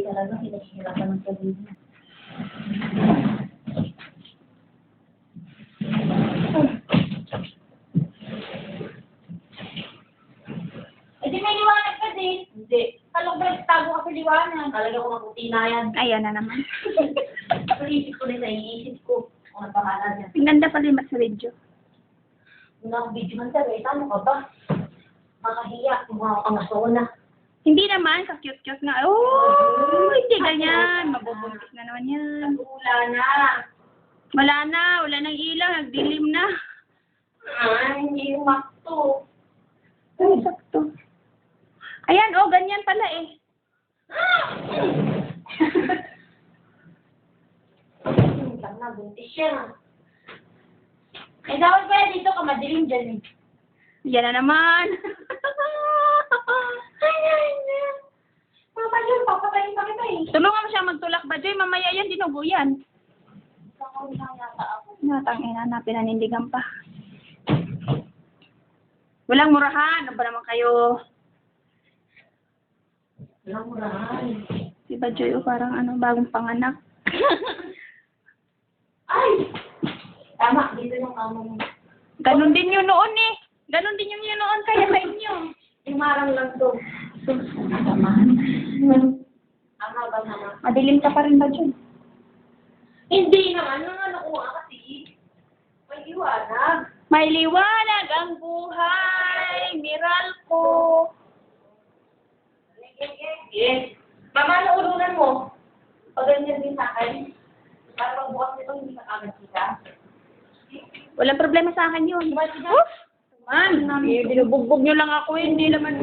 talaga, pinahihirapan ng pag-ibig. Eh, di may liwanag ka din. Hindi. Kalong ba tago ka sa liwanag? Talaga ko maputi na yan. Ayan na naman. Iisip ko din sa iisip ko. Kung ang pangalan niya. Ganda pala yung sa video. Kung video man sir, eh, ano ka ba? Makahiya, mukha ka masona. Hindi naman, sa cute-cute nga. Oh, hindi ganyan. Mabubuntis na naman yan. Wala na. Wala nang ilaw, nagdilim na. Hindi yung makto. Ay, sakto. Ayan, oh, ganyan pala eh. Isang na, buntis siya. Eh, dapat kaya dito ka madilim dyan eh. Yan na naman. Mama yun, papatayin pa kita eh. Tulungan mo siya magtulak ba, Joy? Mamaya yan, dinugo yan. Baka lang yata ako. Natangin na, pinanindigan pa. Walang murahan. Ano ba naman kayo? Walang murahan. Diba, Joy? O parang ano, bagong panganak. Ay! Tama, dito yung kamo mo. Ganon din yun noon eh. Ganon din yung yun noon kaya sa inyo. Imarang lang to. Tama. Tama ba naman? Madilim ka pa rin ba, Joy? Hindi naman, nung ano ko nga kasi. May liwanag. May liwanag ang buhay, Miralco. Yes. Mama, naulunan mo. Pag ganyan din sa akin. Para pagbukas nito, hindi ka agad kita. Walang problema sa akin yun. Oof! Man, binubugbog nyo lang ako eh. Hindi naman.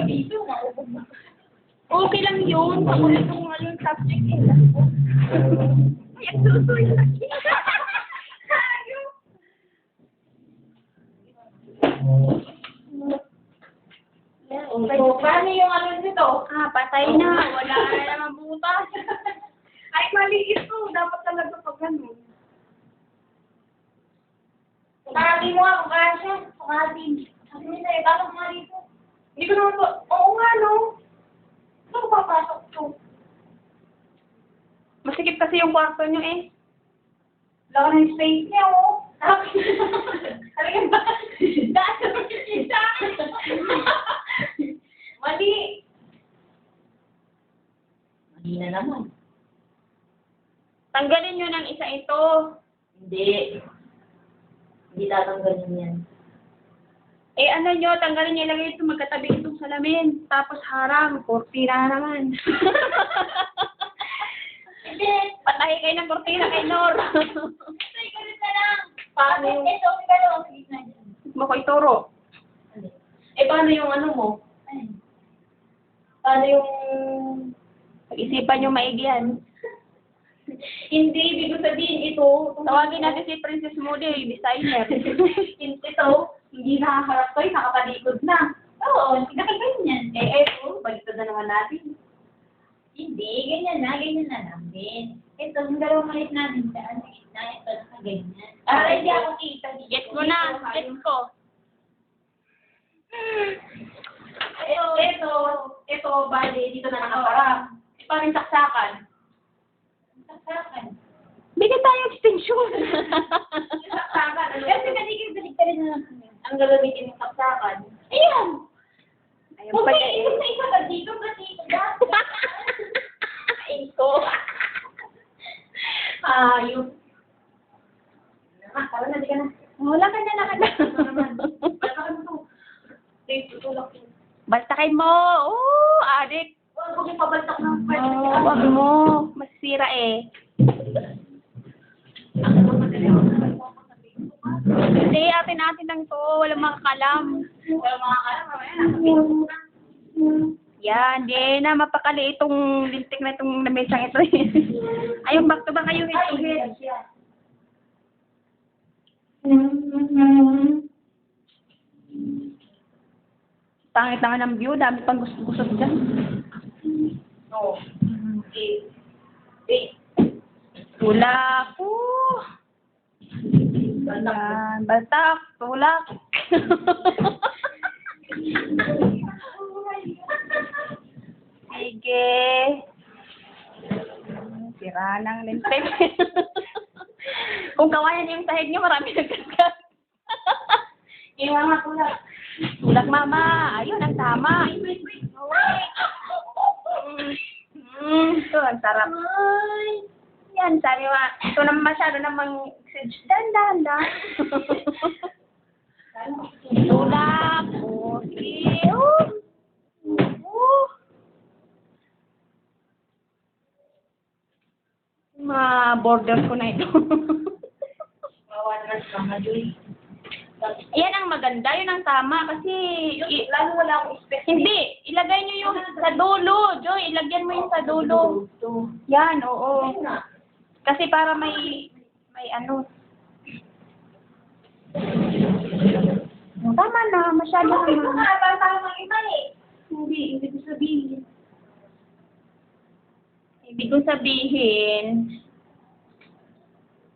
Dito, maubog na. Okay lang yun. Ako na itong yung subject eh. Ay, ang suso yung laki. So, paano yung ano nito? Patay na. Wala na naman butas. Ay, mali ito. Dapat talaga pag ganun. Sukati mo nga, kasya. Sukati. Sabi nila, eh, bakit nga dito? Hindi ko naman to. Oo nga, no? Saan ko papasok to? Masikip kasi yung kwarto nyo eh. Wala ka ng space niya, oh. Talagang ba? Daan sa pagkikita. Mali. Mali na naman. Tanggalin nyo ng isa ito. Hindi. Hindi tatanggalin yan. Eh ano nyo, tanggalin nyo, ilagay ito, magkatabi itong salamin. Tapos harang, kortina na naman. Hindi. Patahi kayo ng kortina kay Nor. Ay, ganun na lang. Paano yung... Ito, ka lang sa gitna dyan. Mo ko ituro. Eh, paano yung ano mo? Paano yung... Pag-isipan nyo maigi yan. Hindi, ibig ko sabihin ito. Tawagin natin si Princess Moody, yung designer. Ito, hindi nakaharap ko, nakatalikod na. Oo, nakaganyan. Eh, eto, baliktad na naman natin. Hindi, ganyan na namin. Ito, yung dalawang malit namin daan sa gitna, ito nakaganyan. Hindi ako kita. Get mo na, get ko. Ito, bali, dito na nakaparang. Eh, parang saksakan. Saksakan. Bigyan tayo extension. Saksakan. Kasi balik ka rin na lang. Ang gagamitin ng saksakan. Ayan! Ayun Huwag pa may ikot na isa ka dito kasi Iko. Ayun. Tara na, di ka na. Wala ka na. Baltakin mo. Oo, adik. Huwag yung pabaltak ng pwede. Wag mo. Masira eh. Hindi, atin lang to. Walang makakalam. Walang makakalam. Yan, di na mapakali itong lintik na itong lamesang ito. Ayun, back to back kayo. Pangit naman ng view, dami pang gusto dyan. No. Eh. Tulak. Yan, baltak, tulak. Sige. Sige. Sira ng lintik. Kung kawayan yung sahig niyo, marami nagkaskas. Iwan nga tulak. Tulak, mama. Ayun, ang tama. Ito, ang sarap. Yan, sabi mo, ito naman masyado namang dahan. Tulak. Okay. Borders ko na ito. Bawa naman sa mga Joy. Yan ang maganda, yun ang tama kasi Lalo wala akong specific. hindi, ilagay nyo yung sa dulo, Joy, ilagyan mo yung sa dulo. Yan, oo. Kasi para may ano. Tama na, masyado Ito naman. nga, para tayo ng iba eh. Hindi ko sabihin. Ibig ko sabihin,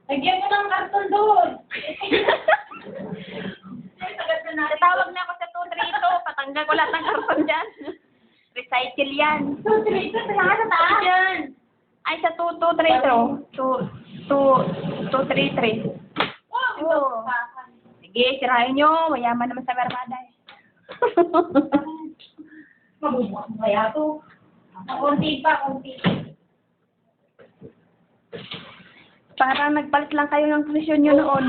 Lagyan mo ng karton doon. Ay, tagal na natin. tatawag na ako sa 232, patanggal ko lahat ng karton dyan. Recycle yan. So, ito talaga sa taas. Yan. Ay, sa 2233. 233. Wow, ito. Oo. Sige, sirahin nyo. Mayaman naman sa Mermada eh. Mabubukas mo kaya to. Konti pa, konti. Parang nagpalit lang kayo ng posisyon nyo noon.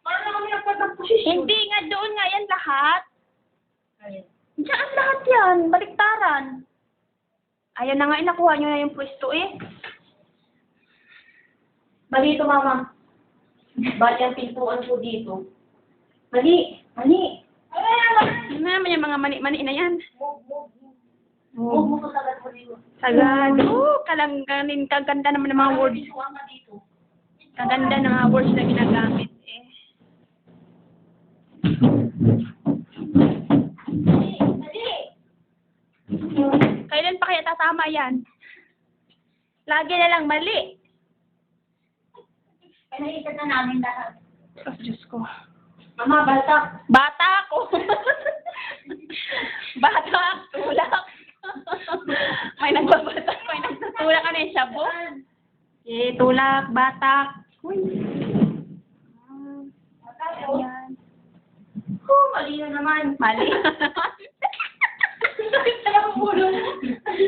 Paano na kami nagpat ng posisyon? Hindi nga, doon nga yan lahat. Diyan lahat yan. Baliktaran. Ayan na nga, inakuha nyo na yung pwesto eh. Mali ito, mama. Bali ang pintuan ko dito. Mali. Ay, Yun naman yung mga mani-mani na yan. Huwag mo ko sagad mo dito. Sagad. Kaganda naman ng mga words. Pintuan ka dito. Kaganda ng mga words na ginagamit eh. Mali. Kailan pa kaya tatama yan? Lagi na lang mali. Ay, nakikita na namin lahat. Oh, Diyos ko. Mama, baltak. Bata ako. Bata, tulak. May nagbabatak, may nagtutulak ka na yung sabo. Eh, tulak, batak. Uy. Ayan. Mali na naman. Mali. Sakit na ang ulo. Ay,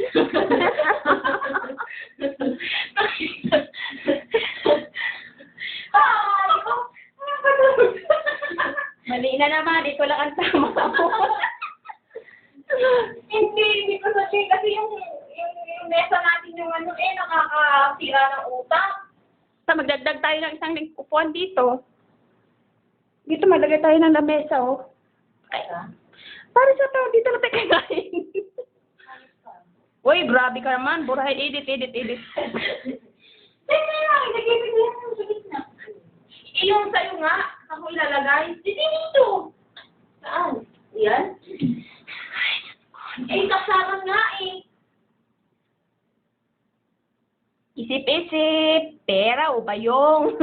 ko. Mali na naman, ito lang ang tama. Hindi ko sabihin kasi yung mesa natin yung ano nakakasira ng utak. Sa magdagdag tayo ng isang upuan dito. Dito maglagay tayo ng lamesa, oh. Kaya? Para sa tao, dito na tayo kakain. Uy, grabe ka naman. Burahin, edit. Teka lang, nag-ibig lang yung sa gitna. Yung sa'yo nga, ako ilalagay. Dito. Saan? Yan? Saksakan nga eh. Isip-isip. Pera o bayong.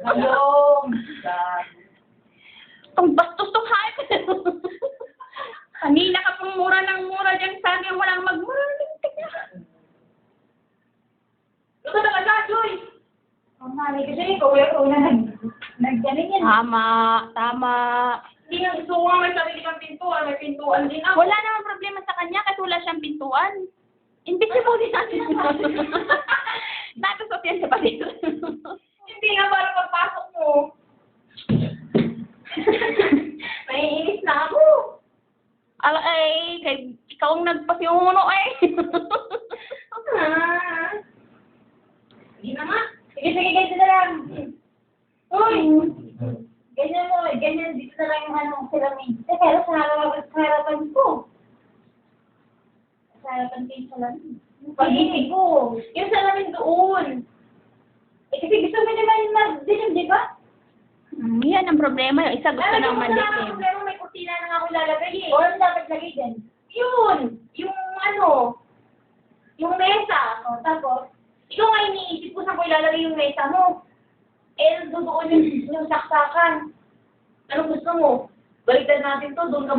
Ayong. Itong bastos tong hype. Kanina ka pang mura ng mura dyan. Sabi mo walang magmura. Ito talaga, Joy. Mami, kasi ikaw yung una naggaling yan. Tama. Hindi nga gusto ko nga may sarili kang pintuan. May pintuan din ako. Wala namang problema sa kanya kasi wala siyang pintuan. Invisible din natin. Natusot yan sa palit. Hindi nga para pagpasok mo. Naiinis na ako. Ay, kay ikaw ang nagpasimuno eh. Hindi na nga. Sige, ganito na lang. Uy! Ganyan mo, ganyan. Dito na lang yung anong salamin. Pero sa harapan ko. Sa harapan ko yung salamin. Pag-ibig ko. Yung salamin doon. Eh, kasi gusto mo naman mag-dilim, di ba? Yan ang problema. Yung isa gusto nang malilim. Pero may kusina na nga ako lalagay eh. O ano dapat lagay din? Yun! Yung ano, yung mesa. O, tapos, ikaw nga iniisip ko saan ko ilalagay yung mesa mo. Eh, doon yung saksakan. Ano gusto mo? Baliktad natin to, doon ka